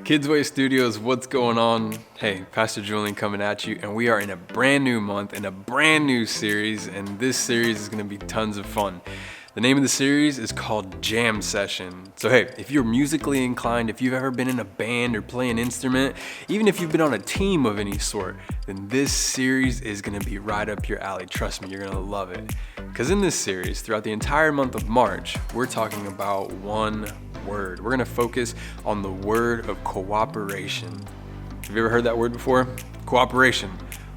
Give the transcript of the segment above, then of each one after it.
Kidsway Studios, what's going on? Hey, Pastor Julian coming at you, and we are in a brand new month in a brand new series, and this series is going to be tons of fun. The name of the series is called Jam Session. So hey, if you're musically inclined, if you've ever been in a band or play an instrument, even if you've been on a team of any sort, then this series is going to be right up your alley. Trust me, you're going to love it. Because in this series, throughout the entire month of March, we're talking about one word. We're going to focus on the word of cooperation. Have you ever heard that word before? Cooperation.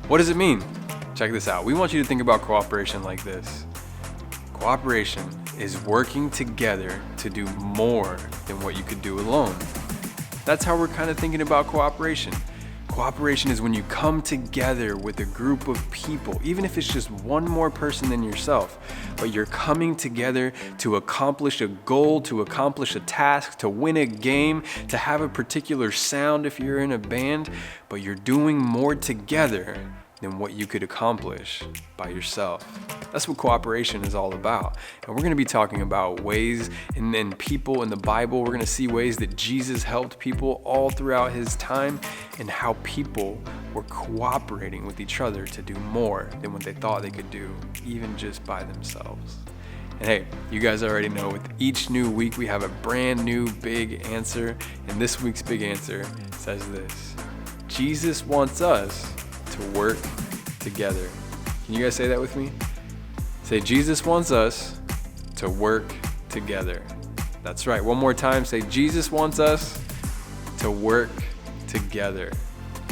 What does it mean? Check this out. We want you to think about cooperation like this. Cooperation is working together to do more than what you could do alone. That's how we're kind of thinking about cooperation. Cooperation is when you come together with a group of people, even if it's just one more person than yourself, but you're coming together to accomplish a goal, to accomplish a task, to win a game, to have a particular sound if you're in a band, but you're doing more together than what you could accomplish by yourself. That's what cooperation is all about. And we're going to be talking about ways and people in the Bible. We're going to see ways that Jesus helped people all throughout his time and how people were cooperating with each other to do more than what they thought they could do, even just by themselves. And hey, you guys already know with each new week we have a brand new big answer. And this week's big answer says this: Jesus wants us to work together. Can you guys say that with me? Say, Jesus wants us to work together. That's right. One more time. Say, Jesus wants us to work together.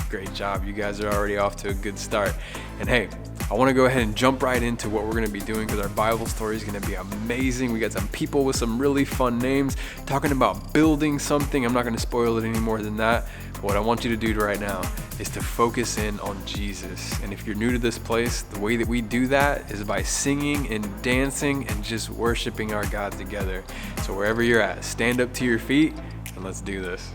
Great job. You guys are already off to a good start. And hey, I want to go ahead and jump right into what we're going to be doing because our Bible story is going to be amazing. We got some people with some really fun names talking about building something. I'm not going to spoil it any more than that. But what I want you to do right now is to focus in on Jesus. And if you're new to this place, the way that we do that is by singing and dancing and just worshiping our God together. So wherever you're at, stand up to your feet and let's do this.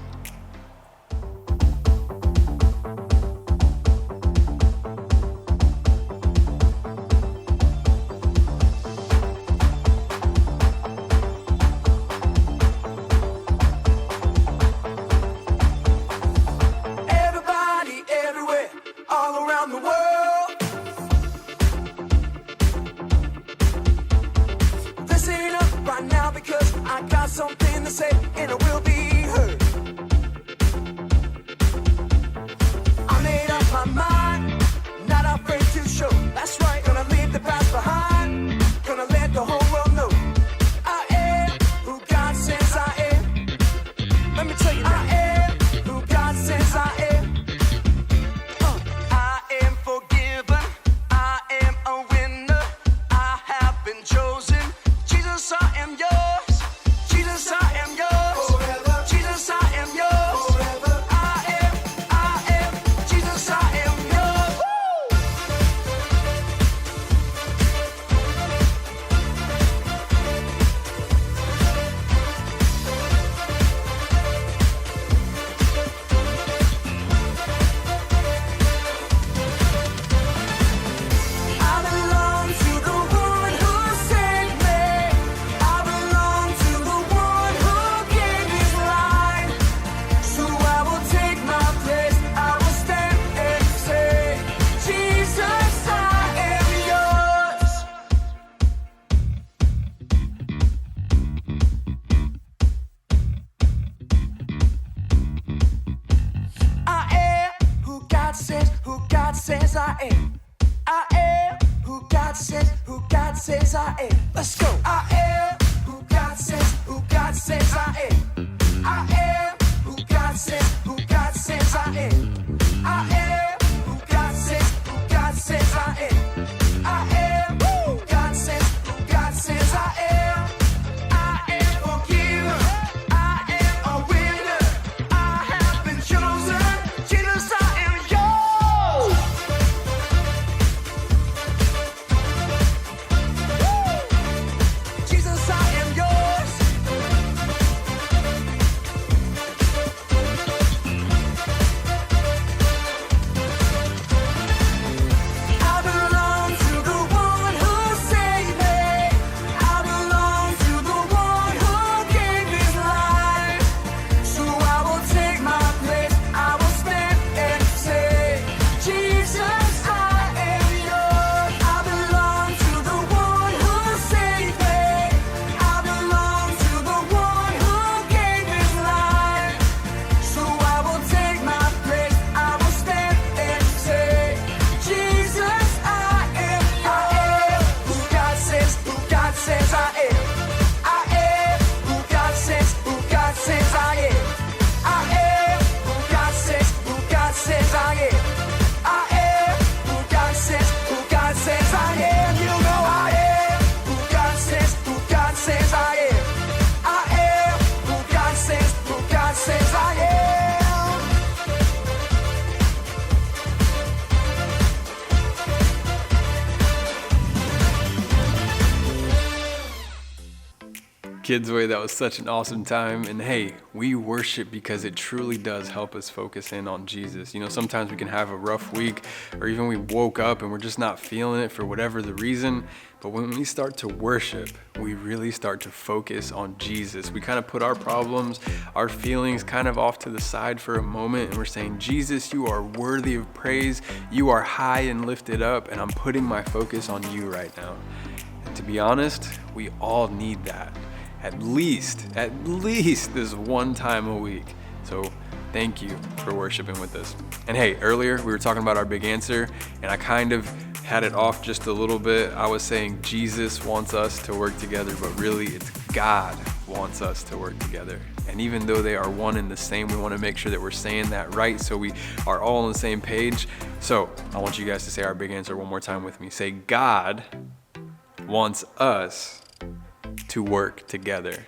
Something to say and it will be heard. I made up my mind, not afraid to show. That's right, gonna leave the past behind, gonna let the whole world know I am who God says I am. Let me tell you now. I am who God says I am. I am forgiven, I am a winner, I have been chosen. Jesus, I am yours. Jesus, I am yours. Forever. Jesus, I am yours. Forever. I am. Jesus, I am yours. I belong to the one who saved me. I belong to the one who gave his life. So I will take my place. I will stand and say, Jesus, I am yours. I am who God says I am. I am who God says I am. Let's go. I am who God says I am. I am who God says I am. I am who God says I am. I am who God says I am. I am forgiven. I am a winner. I have been chosen. Jesus, I am yours. Jesus, I Kids Way. That was such an awesome time. And hey, we worship because it truly does help us focus in on Jesus. You know, sometimes we can have a rough week, or even we woke up and we're just not feeling it for whatever the reason. But when we start to worship, we really start to focus on Jesus. We kind of put our problems, our feelings kind of off to the side for a moment, and we're saying, Jesus, you are worthy of praise. You are high and lifted up, and I'm putting my focus on you right now. And to be honest, we all need that. At least this one time a week. So thank you for worshiping with us. And hey, earlier we were talking about our big answer, and I kind of had it off just a little bit. I was saying Jesus wants us to work together, but really it's God wants us to work together. And even though they are one and the same, we want to make sure that we're saying that right so we are all on the same page. So I want you guys to say our big answer one more time with me. Say, God wants us to work together.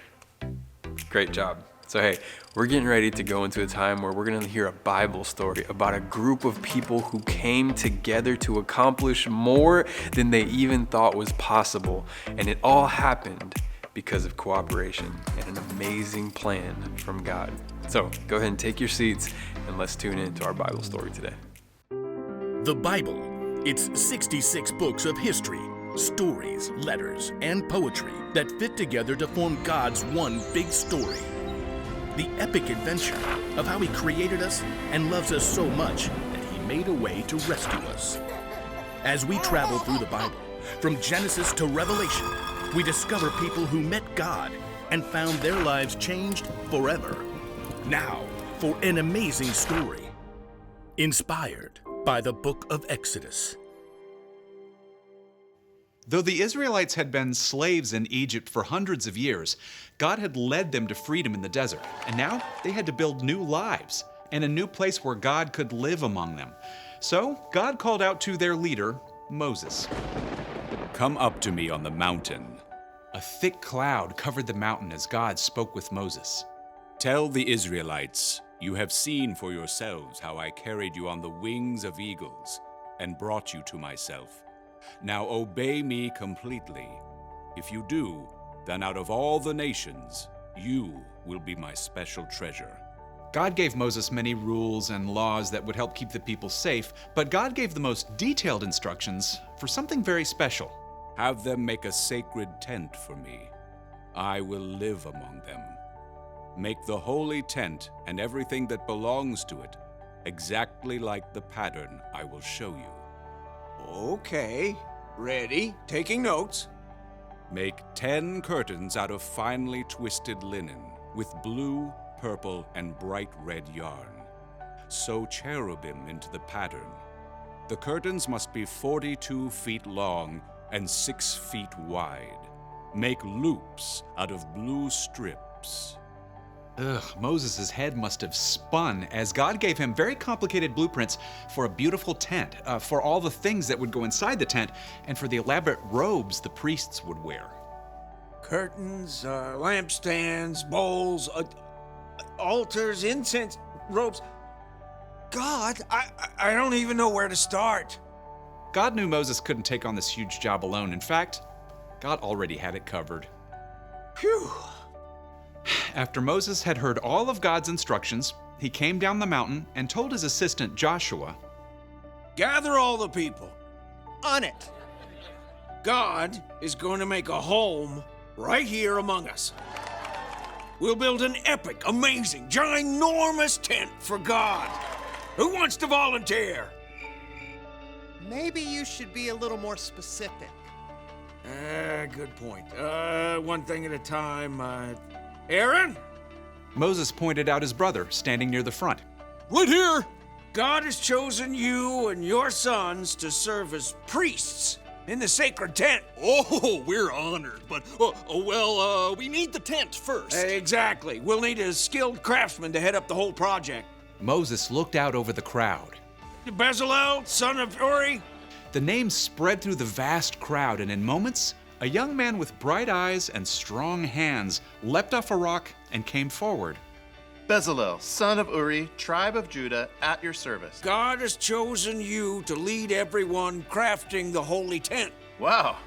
Great job. So hey, we're getting ready to go into a time where we're going to hear a Bible story about a group of people who came together to accomplish more than they even thought was possible. And it all happened because of cooperation and an amazing plan from God. So go ahead and take your seats and let's tune into our Bible story today. The Bible. It's 66 books of history, stories, letters, and poetry that fit together to form God's one big story. The epic adventure of how He created us and loves us so much that He made a way to rescue us. As we travel through the Bible, from Genesis to Revelation, we discover people who met God and found their lives changed forever. Now, for an amazing story, inspired by the book of Exodus. Though the Israelites had been slaves in Egypt for hundreds of years, God had led them to freedom in the desert, and now they had to build new lives and a new place where God could live among them. So God called out to their leader, Moses. Come up to me on the mountain. A thick cloud covered the mountain as God spoke with Moses. Tell the Israelites, you have seen for yourselves how I carried you on the wings of eagles and brought you to myself. Now obey me completely. If you do, then out of all the nations, you will be my special treasure. God gave Moses many rules and laws that would help keep the people safe, but God gave the most detailed instructions for something very special. Have them make a sacred tent for me. I will live among them. Make the holy tent and everything that belongs to it exactly like the pattern I will show you. Okay, ready, taking notes. Make 10 curtains out of finely twisted linen with blue, purple, and bright red yarn. Sew cherubim into the pattern. The curtains must be 42 feet long and 6 feet wide. Make loops out of blue strips. Moses' head must have spun as God gave him very complicated blueprints for a beautiful tent, for all the things that would go inside the tent, and for the elaborate robes the priests would wear. Curtains, lampstands, bowls, altars, incense, robes. God, I don't even know where to start. God knew Moses couldn't take on this huge job alone. In fact, God already had it covered. Phew. After Moses had heard all of God's instructions, he came down the mountain and told his assistant Joshua, Gather all the people. On it. God is going to make a home right here among us. We'll build an epic, amazing, ginormous tent for God. Who wants to volunteer? Maybe you should be a little more specific. Good point. One thing at a time. Aaron? Moses pointed out his brother standing near the front. Right here! God has chosen you and your sons to serve as priests in the sacred tent. Oh, we're honored, but, we need the tent first. Exactly. We'll need a skilled craftsman to head up the whole project. Moses looked out over the crowd. Bezalel, son of Uri. The name spread through the vast crowd, and in moments, a young man with bright eyes and strong hands leapt off a rock and came forward. Bezalel, son of Uri, tribe of Judah, at your service. God has chosen you to lead everyone crafting the holy tent. Wow,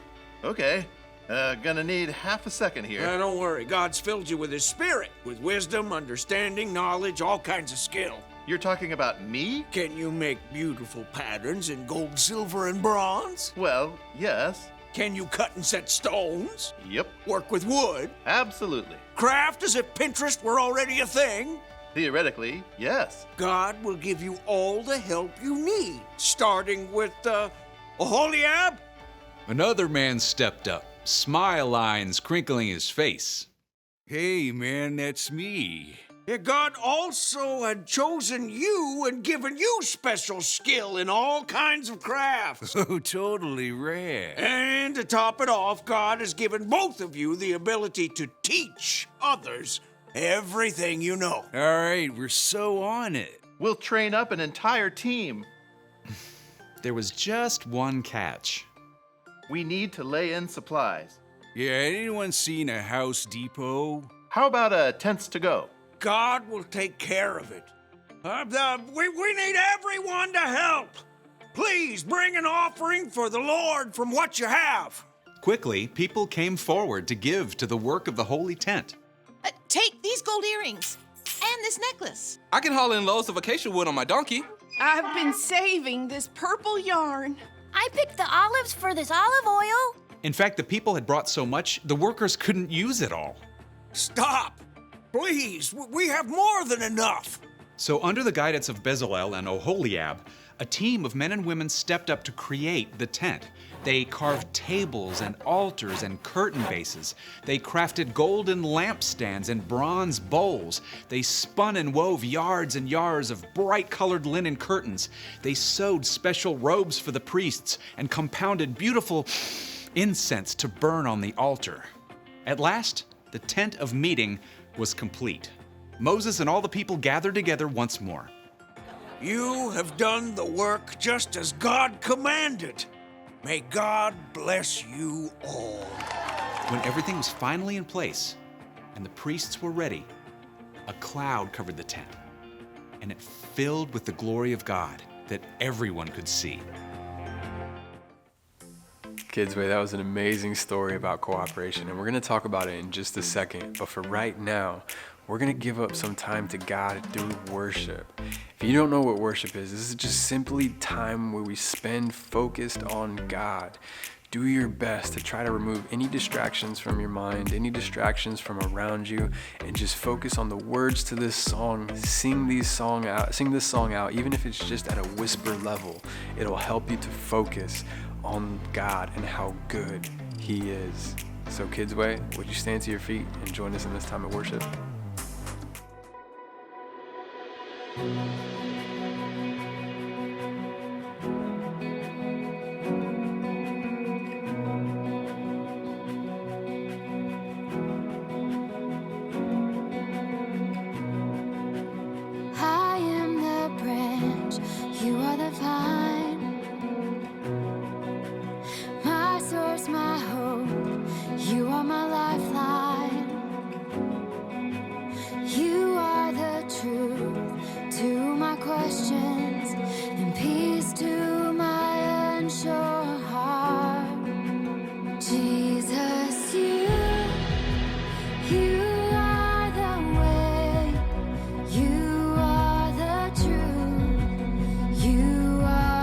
okay. Gonna need half a second here. Don't worry. God's filled you with His Spirit, with wisdom, understanding, knowledge, all kinds of skill. You're talking about me? Can you make beautiful patterns in gold, silver, and bronze? Well, yes. Can you cut and set stones? Yep. Work with wood? Absolutely. Craft as if Pinterest were already a thing? Theoretically, yes. God will give you all the help you need, starting with, Oholiab? Another man stepped up, smile lines crinkling his face. Hey, man, that's me. Yeah, God also had chosen you and given you special skill in all kinds of crafts. Oh, totally rad. And to top it off, God has given both of you the ability to teach others everything you know. All right, we're so on it. We'll train up an entire team. There was just one catch. We need to lay in supplies. Yeah, anyone seen a House Depot? How about tents to go? God will take care of it. We need everyone to help. Please bring an offering for the Lord from what you have. Quickly, people came forward to give to the work of the holy tent. Take these gold earrings and this necklace. I can haul in loads of acacia wood on my donkey. I've been saving this purple yarn. I picked the olives for this olive oil. In fact, the people had brought so much, the workers couldn't use it all. Stop. Please, we have more than enough. So under the guidance of Bezalel and Oholiab, a team of men and women stepped up to create the tent. They carved tables and altars and curtain bases. They crafted golden lampstands and bronze bowls. They spun and wove yards and yards of bright-colored linen curtains. They sewed special robes for the priests and compounded beautiful incense to burn on the altar. At last, the tent of meeting was complete. Moses and all the people gathered together once more. You have done the work just as God commanded. May God bless you all. When everything was finally in place and the priests were ready, a cloud covered the tent, and it filled with the glory of God that everyone could see. Kids, that was an amazing story about cooperation, and we're going to talk about it in just a second. But for right now, we're going to give up some time to God through worship. If you don't know what worship is, this is just simply time where we spend focused on God. Do your best to try to remove any distractions from your mind, any distractions from around you, and just focus on the words to this song. Sing this song out, even if it's just at a whisper level. It'll help you to focus on God and how good He is. So Kids Way, would you stand to your feet and join us in this time of worship? I am the branch, you are the vine. My source, my hope, you are my lifeline. You are the truth to my questions and peace to my unsure heart. Jesus, you are the way, you are the truth, you are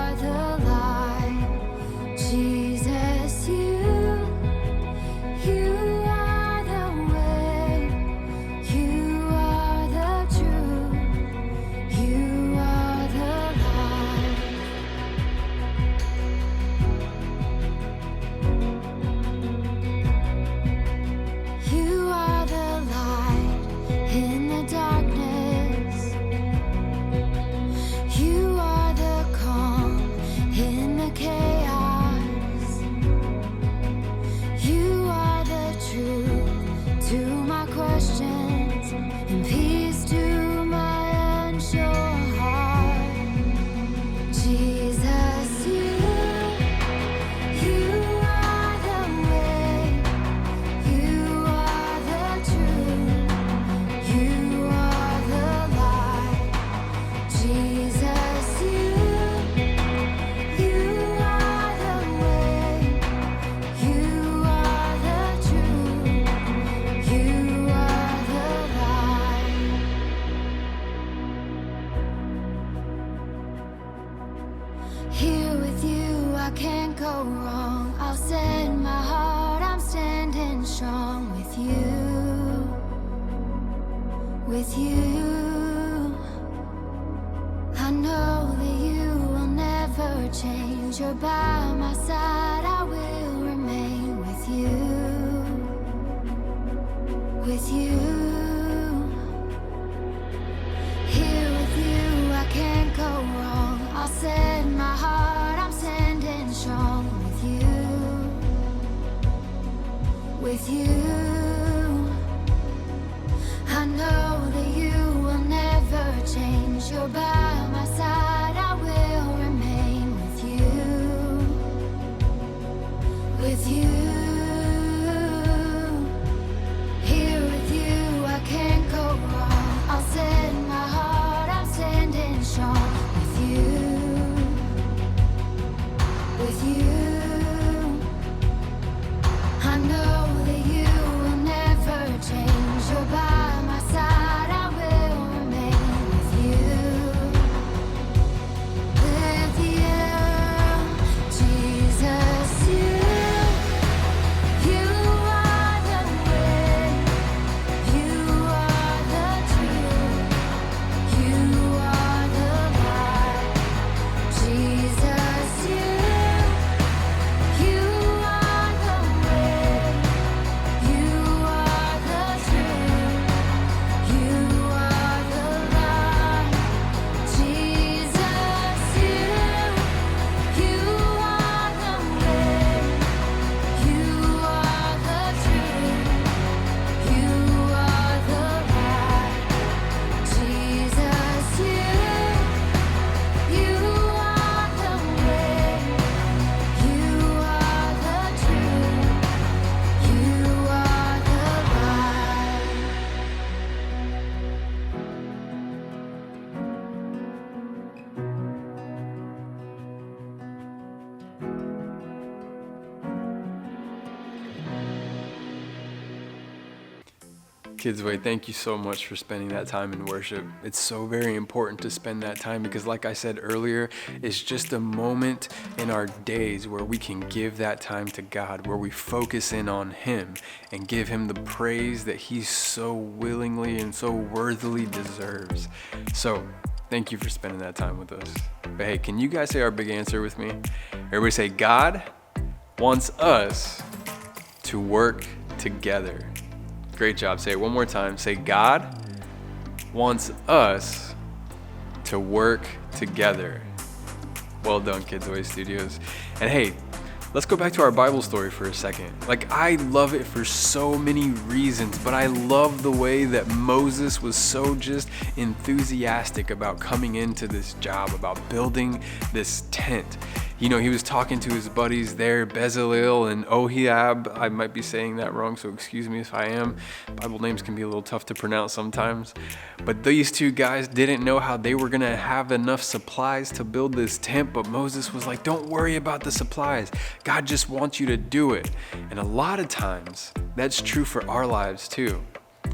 Here with you, I can't go wrong. I'll set my heart, I'm standing strong with you. With you, I know that you will never change. You're by my side, I will remain with you. With you, here with you, I can't go wrong. I'll set my heart, I'm standing strong with you. With you, I know that you will never change. You're by my side, I will remain with you. With you. Kidsway, thank you so much for spending that time in worship. It's so very important to spend that time because, like I said earlier, it's just a moment in our days where we can give that time to God, where we focus in on Him and give Him the praise that He so willingly and so worthily deserves. So, thank you for spending that time with us. But hey, can you guys say our big answer with me? Everybody say, God wants us to work together. Great job. Say it one more time. Say, God wants us to work together. Well done, Kidsway Studios. And hey, let's go back to our Bible story for a second. Like, I love it for so many reasons, but I love the way that Moses was so just enthusiastic about coming into this job, about building this tent. You know, he was talking to his buddies there, Bezalel and Oholiab. I might be saying that wrong, so excuse me if I am. Bible names can be a little tough to pronounce sometimes. But these two guys didn't know how they were going to have enough supplies to build this tent, but Moses was like, don't worry about the supplies. God just wants you to do it. And a lot of times, that's true for our lives too,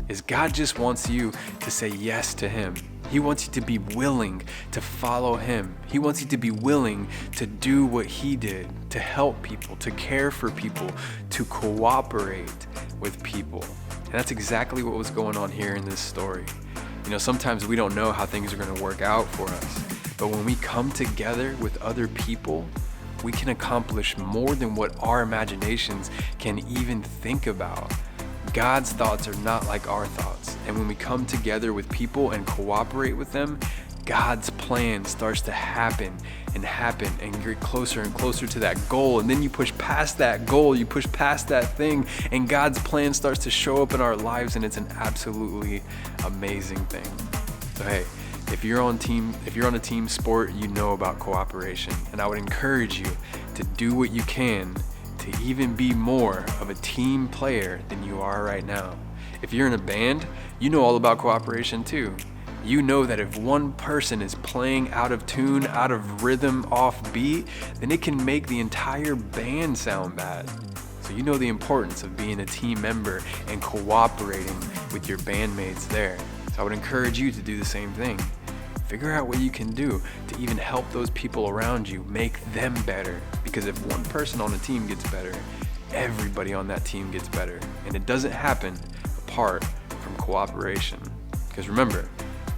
is God just wants you to say yes to Him. He wants you to be willing to follow Him. He wants you to be willing to do what He did, to help people, to care for people, to cooperate with people. And that's exactly what was going on here in this story. You know, sometimes we don't know how things are going to work out for us, but when we come together with other people, we can accomplish more than what our imaginations can even think about. God's thoughts are not like our thoughts. And when we come together with people and cooperate with them, God's plan starts to happen and get closer and closer to that goal. And then you push past that goal, you push past that thing, and God's plan starts to show up in our lives, and it's an absolutely amazing thing. So hey, if you're on a team sport, you know about cooperation. And I would encourage you to do what you can to even be more of a team player than you are right now. If you're in a band, you know all about cooperation too. You know that if one person is playing out of tune, out of rhythm, off beat, then it can make the entire band sound bad. So you know the importance of being a team member and cooperating with your bandmates there. So I would encourage you to do the same thing. figure out what you can do to even help those people around you, make them better. Because if one person on a team gets better, everybody on that team gets better. And it doesn't happen apart from cooperation. Because remember,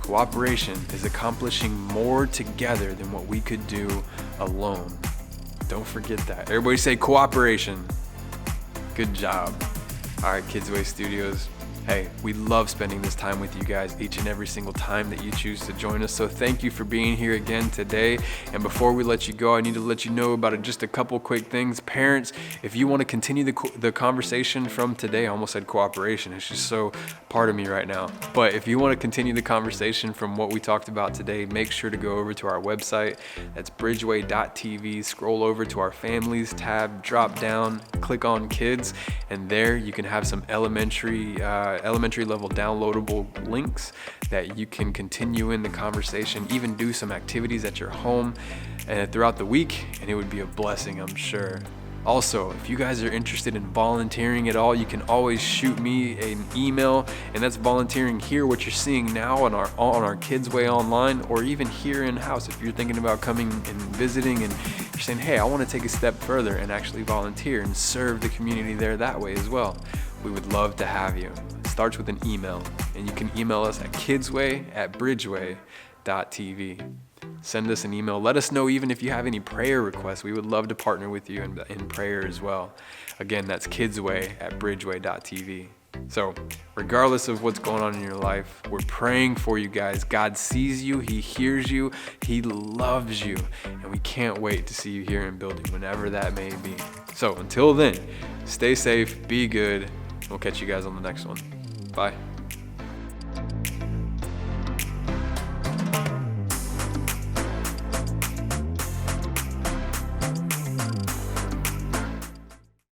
cooperation is accomplishing more together than what we could do alone. Don't forget that. Everybody say cooperation. Good job. All right, Kidsway Studios. Hey, we love spending this time with you guys each and every single time that you choose to join us. So thank you for being here again today. And before we let you go, I need to let you know about just a couple quick things. Parents, if you want to continue the conversation from today, I almost said cooperation. It's just so part of me right now. But if you want to continue the conversation from what we talked about today, make sure to go over to our website. That's bridgeway.tv. Scroll over to our families tab, drop down, click on kids, and there you can have some elementary level downloadable links that you can continue in the conversation, even do some activities at your home and throughout the week, and it would be a blessing, I'm sure. Also, if you guys are interested in volunteering at all, you can always shoot me an email, and that's volunteering here, what you're seeing now on our Kidsway online, or even here in house. If you're thinking about coming and visiting and you're saying, hey, I want to take a step further and actually volunteer and serve the community there that way as well, we would love to have you. It starts with an email, and you can email us at kidsway@bridgeway.tv. Send us an email. Let us know even if you have any prayer requests. We would love to partner with you in prayer as well. Again, that's kidsway@bridgeway.tv. So regardless of what's going on in your life, we're praying for you guys. God sees you, He hears you, He loves you, and we can't wait to see you here in building whenever that may be. So until then, stay safe, be good. We'll catch you guys on the next one. Bye.